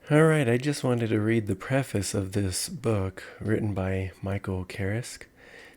Alright, I just wanted to read the preface of this book written by Michael Kerrisk.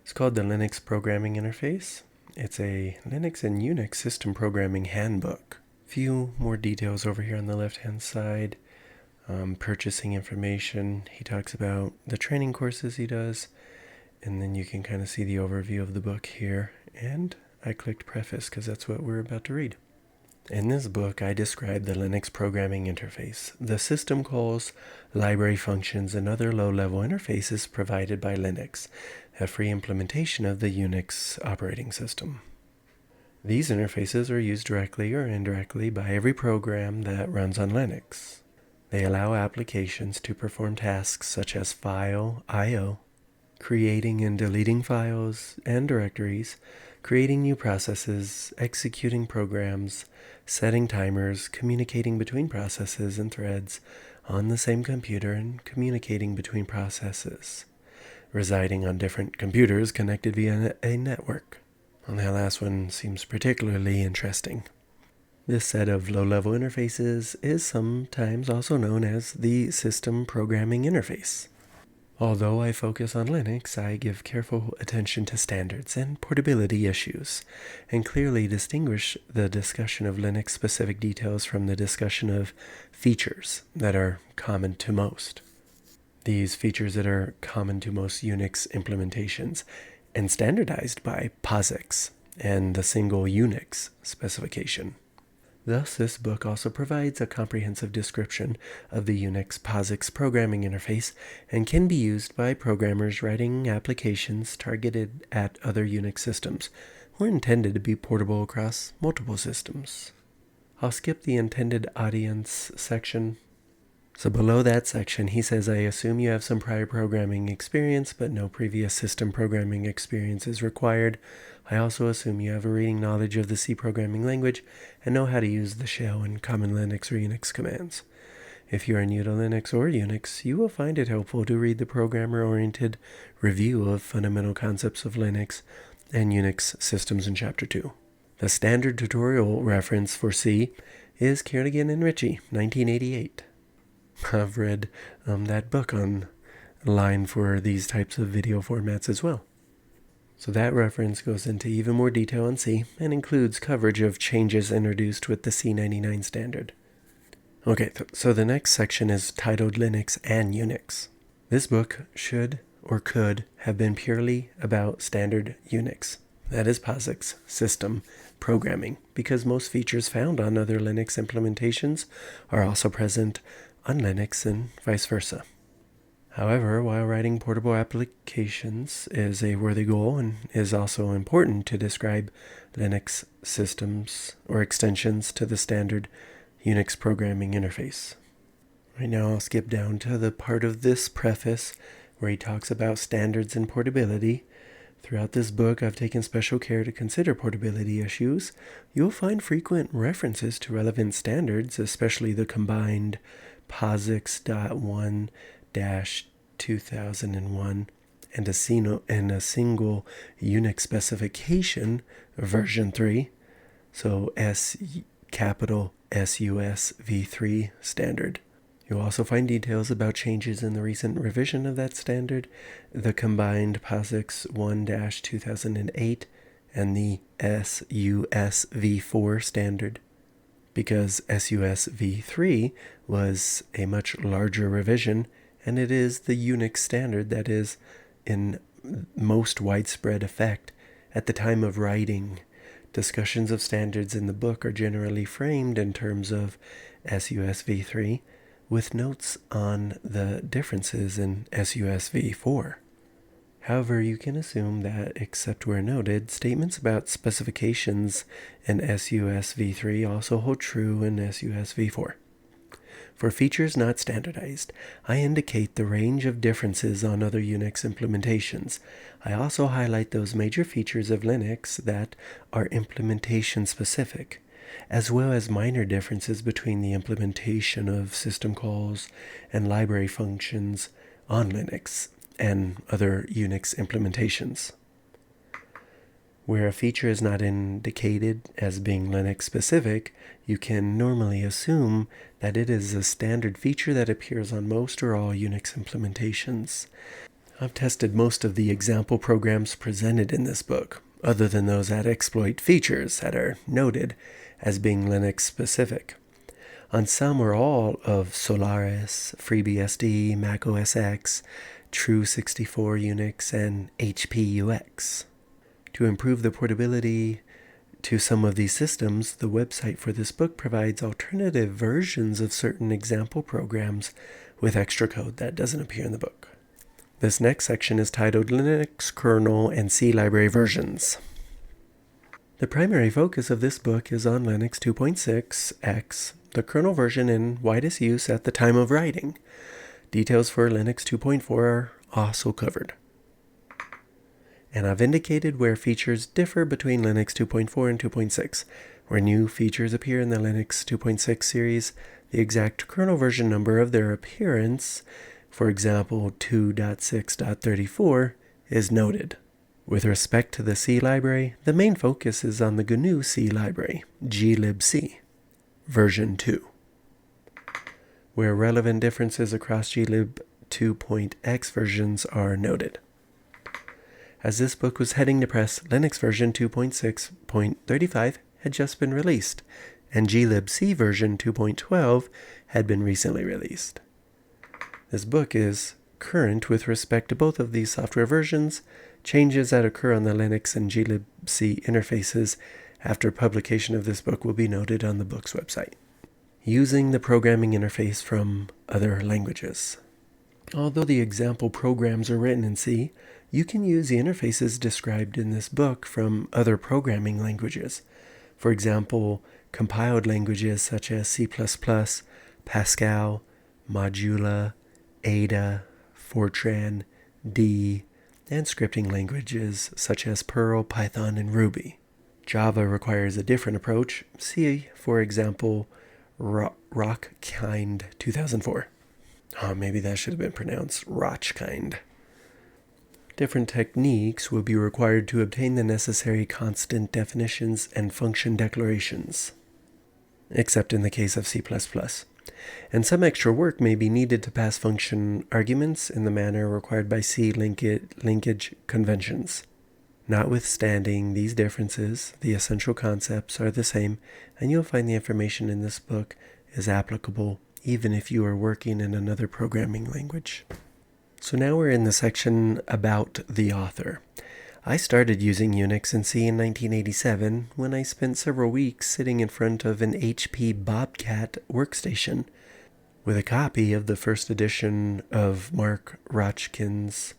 It's called The Linux Programming Interface. It's a Linux and Unix system programming handbook. Few more details over here on the left-hand side. Purchasing information. He talks about the training courses he does. And then you can kind of see the overview of the book here. And I clicked preface because that's what we're about to read. In this book, I describe the Linux programming interface, the system calls, library functions, and other low-level interfaces provided by Linux, a free implementation of the Unix operating system. These interfaces are used directly or indirectly by every program that runs on Linux. They allow applications to perform tasks such as file I/O, creating and deleting files and directories, creating new processes, executing programs, setting timers, communicating between processes and threads on the same computer, and communicating between processes residing on different computers connected via a network. And that last one seems particularly interesting. This set of low-level interfaces is sometimes also known as the system programming interface. Although I focus on Linux, I give careful attention to standards and portability issues, and clearly distinguish the discussion of Linux-specific details from the discussion of features that are common to most. These features that are common to most Unix implementations and standardized by POSIX and the single Unix specification. Thus, this book also provides a comprehensive description of the Unix POSIX programming interface and can be used by programmers writing applications targeted at other Unix systems or intended to be portable across multiple systems. I'll skip the intended audience section. So below that section, he says, I assume you have some prior programming experience, but no previous system programming experience is required. I also assume you have a reading knowledge of the C programming language and know how to use the shell and common Linux or Unix commands. If you are new to Linux or Unix, you will find it helpful to read the programmer-oriented review of fundamental concepts of Linux and Unix systems in Chapter 2. The standard tutorial reference for C is Kierkegaard and Ritchie, 1988. I've read that book online for these types of video formats as well. So that reference goes into even more detail on C and includes coverage of changes introduced with the C99 standard. Okay, so the next section is titled Linux and Unix. This book should or could have been purely about standard Unix, that is POSIX, system programming, because most features found on other Linux implementations are also present on Linux and vice versa. However, while writing portable applications is a worthy goal and is also important to describe Linux systems or extensions to the standard Unix programming interface. Right now I'll skip down to the part of this preface where he talks about standards and portability. Throughout this book, I've taken special care to consider portability issues. You'll find frequent references to relevant standards, especially the combined POSIX.1-2001 and a single Unix specification, version 3, so capital SUS v3 standard. You'll also find details about changes in the recent revision of that standard, the combined POSIX 1-2008 and the SUS v4 standard, because SUS v3 was a much larger revision, and it is the Unix standard that is in most widespread effect at the time of writing. Discussions of standards in the book are generally framed in terms of SUS v3, with notes on the differences in SUS v4. However, you can assume that, except where noted, statements about specifications in SUS v3 also hold true in SUS v4. For features not standardized, I indicate the range of differences on other Unix implementations. I also highlight those major features of Linux that are implementation specific, as well as minor differences between the implementation of system calls and library functions on Linux and other Unix implementations. Where a feature is not indicated as being Linux specific, you can normally assume that it is a standard feature that appears on most or all Unix implementations. I've tested most of the example programs presented in this book, other than those that exploit features that are noted as being Linux specific. On some or all of Solaris, FreeBSD, Mac OS X, True64 Unix, and HP UX. To improve the portability to some of these systems, the website for this book provides alternative versions of certain example programs with extra code that doesn't appear in the book. This next section is titled Linux Kernel and C Library Versions. The primary focus of this book is on Linux 2.6x, the kernel version in widest use at the time of writing. Details for Linux 2.4 are also covered. And I've indicated where features differ between Linux 2.4 and 2.6. Where new features appear in the Linux 2.6 series, the exact kernel version number of their appearance, for example 2.6.34, is noted. With respect to the C library, the main focus is on the GNU C library, glibc, version 2. Where relevant differences across glib 2.x versions are noted. As this book was heading to press, Linux version 2.6.35 had just been released, and glibc version 2.12 had been recently released. This book is current with respect to both of these software versions. Changes that occur on the Linux and glibc interfaces after publication of this book will be noted on the book's website. Using the programming interface from other languages. Although the example programs are written in C, you can use the interfaces described in this book from other programming languages. For example, compiled languages such as C++, Pascal, Modula, Ada, Fortran, D, and scripting languages such as Perl, Python, and Ruby. Java requires a different approach. See, for example, Rockkind 2004. Oh, maybe that should have been pronounced Rochkind. Different techniques will be required to obtain the necessary constant definitions and function declarations, except in the case of C++. And some extra work may be needed to pass function arguments in the manner required by C linkage conventions. Notwithstanding these differences, the essential concepts are the same, and you'll find the information in this book is applicable even if you are working in another programming language. So now we're in the section about the author. I started using Unix and C in 1987 when I spent several weeks sitting in front of an HP Bobcat workstation with a copy of the first edition of Mark Rochkin's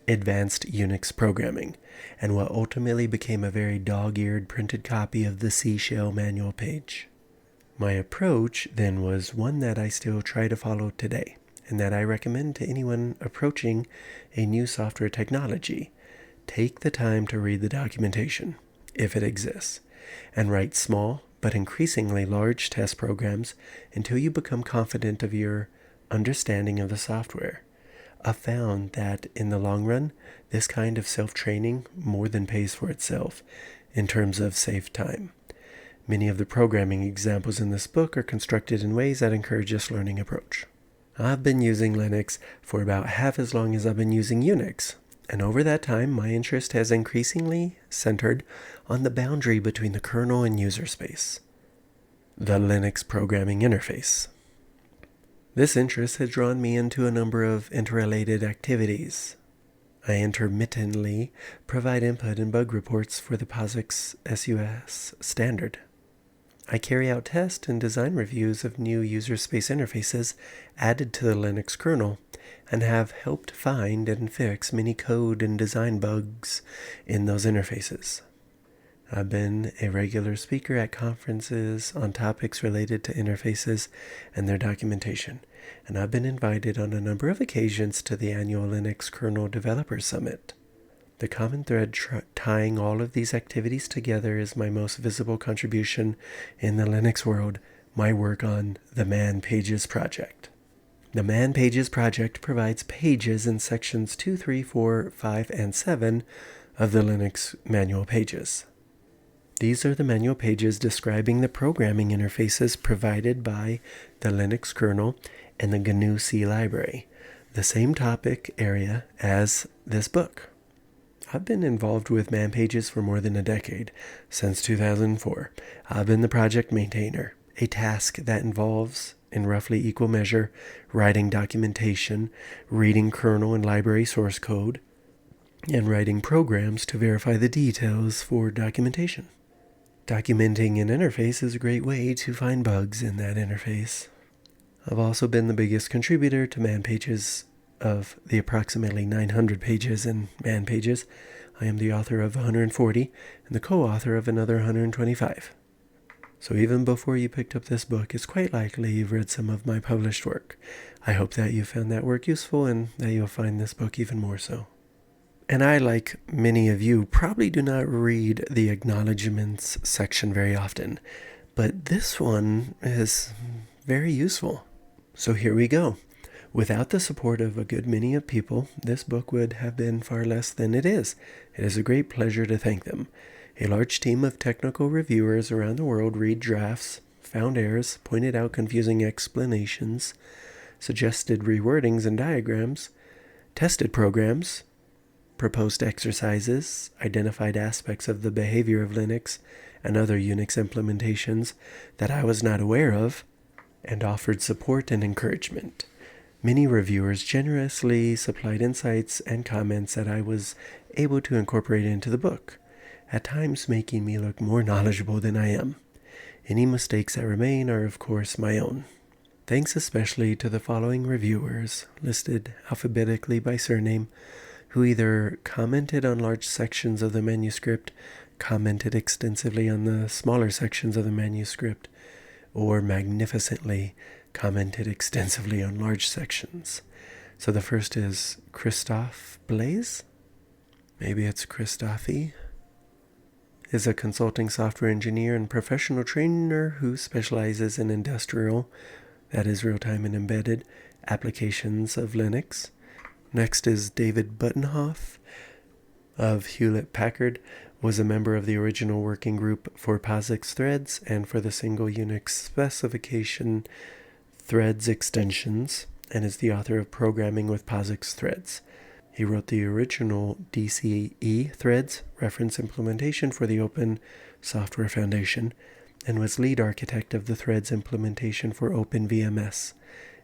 Advanced Unix Programming, and what ultimately became a very dog-eared printed copy of the C Shell manual page. My approach then was one that I still try to follow today, and that I recommend to anyone approaching a new software technology. Take the time to read the documentation, if it exists, and write small but increasingly large test programs until you become confident of your understanding of the software. I've found that in the long run, this kind of self-training more than pays for itself in terms of saved time. Many of the programming examples in this book are constructed in ways that encourage this learning approach. I've been using Linux for about half as long as I've been using Unix, and over that time my interest has increasingly centered on the boundary between the kernel and user space, the Linux programming interface. This interest has drawn me into a number of interrelated activities. I intermittently provide input and bug reports for the POSIX SUS standard. I carry out test and design reviews of new user space interfaces added to the Linux kernel, and have helped find and fix many code and design bugs in those interfaces. I've been a regular speaker at conferences on topics related to interfaces and their documentation, and I've been invited on a number of occasions to the annual Linux Kernel Developer Summit. The common thread tying all of these activities together is my most visible contribution in the Linux world, my work on the Man Pages project. The Man Pages project provides pages in sections 2, 3, 4, 5, and 7 of the Linux manual pages. These are the manual pages describing the programming interfaces provided by the Linux kernel and the GNU-C library, the same topic area as this book. I've been involved with man pages for more than a decade, since 2004. I've been the project maintainer, a task that involves, in roughly equal measure, writing documentation, reading kernel and library source code, and writing programs to verify the details for documentation. Documenting an interface is a great way to find bugs in that interface. I've also been the biggest contributor to man pages. Of the approximately 900 pages in man pages, I am the author of 140 and the co-author of another 125. So even before you picked up this book, it's quite likely you've read some of my published work. I hope that you found that work useful and that you'll find this book even more so. And I, like many of you, probably do not read the acknowledgments section very often, but this one is very useful. So here we go. Without the support of a good many of people, this book would have been far less than it is. It is a great pleasure to thank them. A large team of technical reviewers around the world read drafts, found errors, pointed out confusing explanations, suggested rewordings and diagrams, tested programs, proposed exercises, identified aspects of the behavior of Linux and other Unix implementations that I was not aware of, and offered support and encouragement. Many reviewers generously supplied insights and comments that I was able to incorporate into the book, at times making me look more knowledgeable than I am. Any mistakes that remain are, of course, my own. Thanks especially to the following reviewers, listed alphabetically by surname, who either commented on large sections of the manuscript, commented extensively on the smaller sections of the manuscript, or magnificently commented extensively on large sections. So the first is Christophe Blaise. Maybe it's Christophe. Is a consulting software engineer and professional trainer who specializes in industrial, that is real-time and embedded, applications of Linux. Next is David Buttonhoff of Hewlett-Packard, was a member of the original working group for POSIX threads and for the single Unix specification threads extensions, and is the author of Programming with POSIX Threads. He wrote the original DCE threads reference implementation for the Open Software Foundation, and was lead architect of the threads implementation for OpenVMS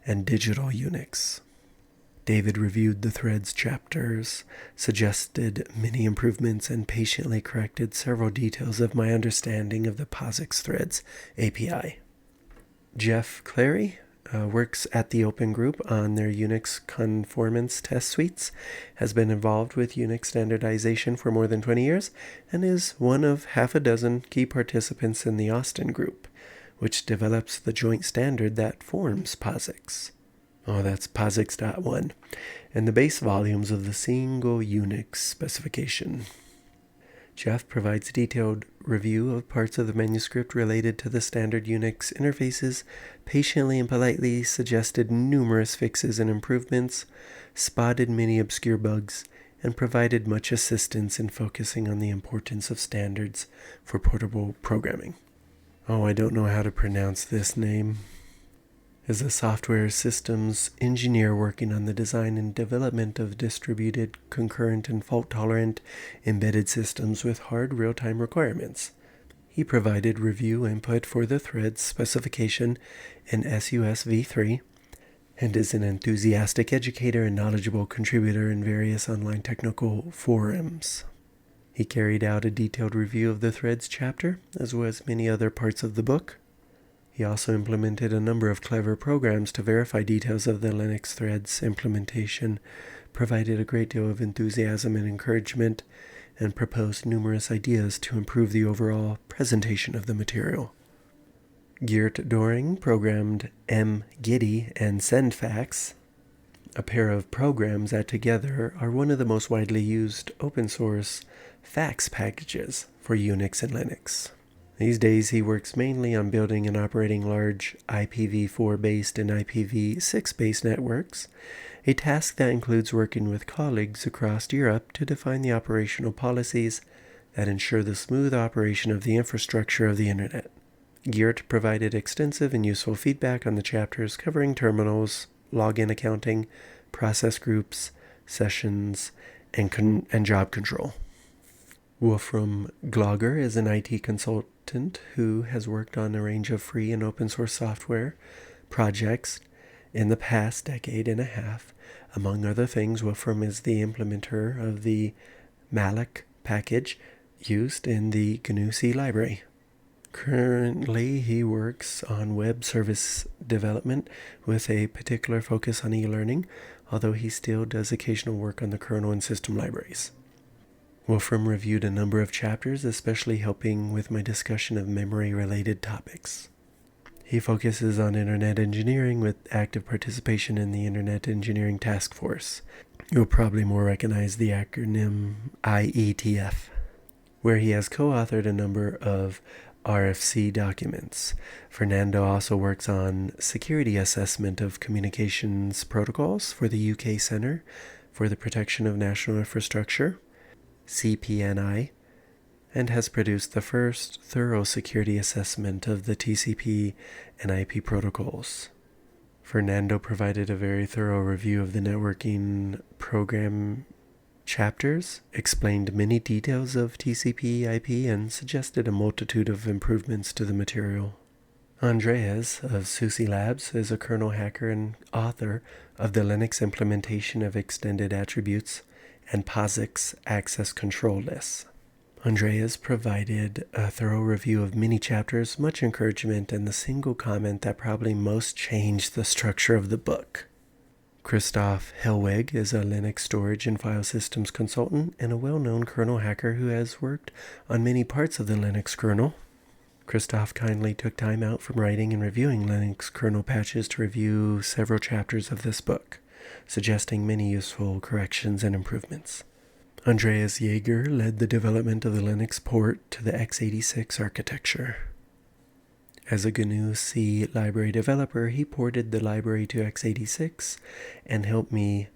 and Digital Unix. David reviewed the threads chapters, suggested many improvements, and patiently corrected several details of my understanding of the POSIX threads API. Jeff Clary works at the Open Group on their Unix conformance test suites, has been involved with Unix standardization for more than 20 years, and is one of half a dozen key participants in the Austin Group, which develops the joint standard that forms POSIX. Oh, that's POSIX.1, and the base volumes of the single Unix specification. Jeff provides a detailed review of parts of the manuscript related to the standard Unix interfaces, patiently and politely suggested numerous fixes and improvements, spotted many obscure bugs, and provided much assistance in focusing on the importance of standards for portable programming. Oh, I don't know how to pronounce this name. Is a software systems engineer working on the design and development of distributed, concurrent, and fault-tolerant embedded systems with hard real-time requirements. He provided review input for the threads specification in SUS v3 and is an enthusiastic educator and knowledgeable contributor in various online technical forums. He carried out a detailed review of the threads chapter, as well as many other parts of the book. He also implemented a number of clever programs to verify details of the Linux threads implementation, provided a great deal of enthusiasm and encouragement, and proposed numerous ideas to improve the overall presentation of the material. Geert Doring programmed mgiddy and sendfax, a pair of programs that together are one of the most widely used open source fax packages for Unix and Linux. These days, he works mainly on building and operating large IPv4-based and IPv6-based networks, a task that includes working with colleagues across Europe to define the operational policies that ensure the smooth operation of the infrastructure of the Internet. Geert provided extensive and useful feedback on the chapters covering terminals, login accounting, process groups, sessions, and job control. Wolfram Glogger is an IT consultant who has worked on a range of free and open source software projects in the past decade and a half. Among other things, Wolfram is the implementer of the malloc package used in the GNU-C library. Currently, he works on web service development with a particular focus on e-learning, although he still does occasional work on the kernel and system libraries. Wolfram reviewed a number of chapters, especially helping with my discussion of memory-related topics. He focuses on Internet engineering with active participation in the Internet Engineering Task Force. You'll probably more recognize the acronym IETF, where he has co-authored a number of RFC documents. Fernando also works on security assessment of communications protocols for the UK Centre for the Protection of National Infrastructure, CPNI, and has produced the first thorough security assessment of the TCP and IP protocols. Fernando provided a very thorough review of the networking program chapters, explained many details of TCP IP, and suggested a multitude of improvements to the material. Andreas of SUSE Labs is a kernel hacker and author of the Linux implementation of extended attributes and POSIX access control lists. Andreas provided a thorough review of many chapters, much encouragement, and the single comment that probably most changed the structure of the book. Christoph Hellweg is a Linux storage and file systems consultant and a well-known kernel hacker who has worked on many parts of the Linux kernel. Christoph kindly took time out from writing and reviewing Linux kernel patches to review several chapters of this book, suggesting many useful corrections and improvements. Andreas Jaeger led the development of the Linux port to the x86 architecture. As a GNU-C library developer, he ported the library to x86 and helped make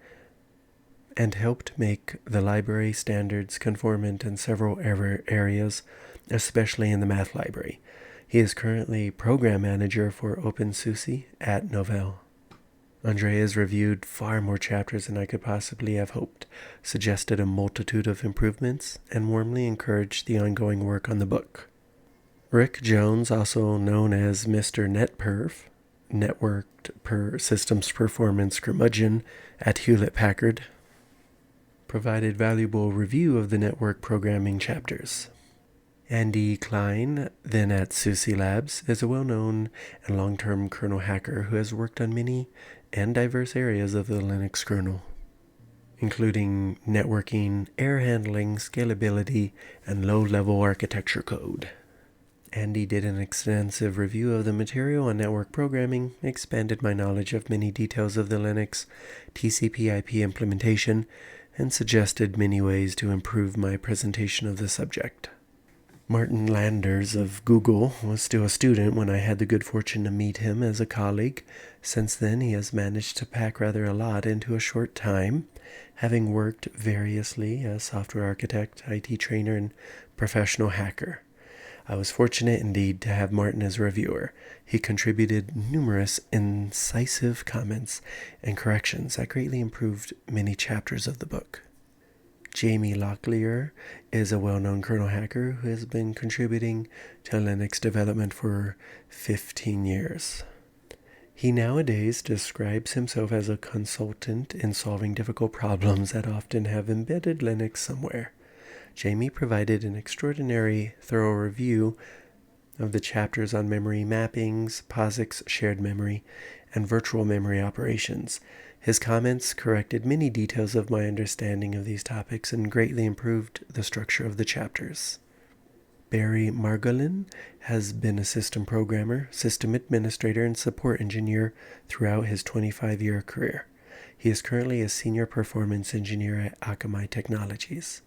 the library standards conformant in several areas, especially in the math library. He is currently program manager for OpenSUSE at Novell. Andreas reviewed far more chapters than I could possibly have hoped, suggested a multitude of improvements, and warmly encouraged the ongoing work on the book. Rick Jones, also known as Mr. NetPerf, Networked Systems Performance Curmudgeon at Hewlett-Packard, provided valuable review of the network programming chapters. Andy Klein, then at SUSE Labs, is a well-known and long-term kernel hacker who has worked on many and diverse areas of the Linux kernel, including networking, error handling, scalability, and low-level architecture code. Andy did an extensive review of the material on network programming, expanded my knowledge of many details of the Linux TCP/IP implementation, and suggested many ways to improve my presentation of the subject. Martin Landers of Google was still a student when I had the good fortune to meet him as a colleague. Since then, he has managed to pack rather a lot into a short time, having worked variously as software architect, IT trainer, and professional hacker. I was fortunate indeed to have Martin as reviewer. He contributed numerous incisive comments and corrections that greatly improved many chapters of the book. Jamie Locklear is a well-known kernel hacker who has been contributing to Linux development for 15 years. He nowadays describes himself as a consultant in solving difficult problems that often have embedded Linux somewhere. Jamie provided an extraordinary thorough review of the chapters on memory mappings, POSIX shared memory, and virtual memory operations. His comments corrected many details of my understanding of these topics and greatly improved the structure of the chapters. Barry Margolin has been a system programmer, system administrator, and support engineer throughout his 25-year career. He is currently a senior performance engineer at Akamai Technologies.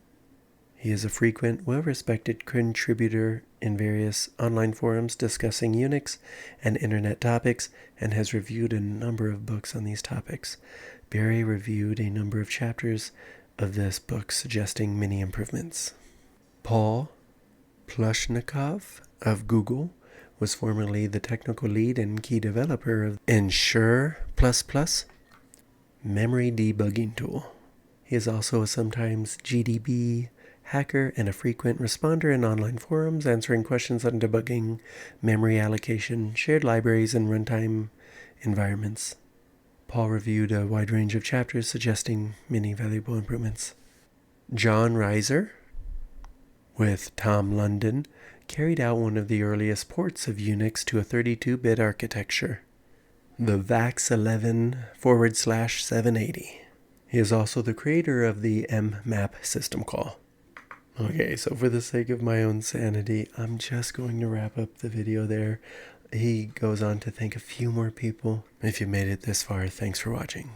He is a frequent, well-respected contributor in various online forums discussing Unix and internet topics, and has reviewed a number of books on these topics. Barry reviewed a number of chapters of this book, suggesting many improvements. Paul Plushnikov of Google was formerly the technical lead and key developer of Ensure++, memory debugging tool. He is also a sometimes GDB hacker and a frequent responder in online forums, answering questions on debugging, memory allocation, shared libraries, and runtime environments. Paul reviewed a wide range of chapters, suggesting many valuable improvements. John Reiser, with Tom London, carried out one of the earliest ports of Unix to a 32-bit architecture, the VAX 11/780. He is also the creator of the mmap system call. Okay, so for the sake of my own sanity, I'm just going to wrap up the video there. He goes on to thank a few more people. If you made it this far, thanks for watching.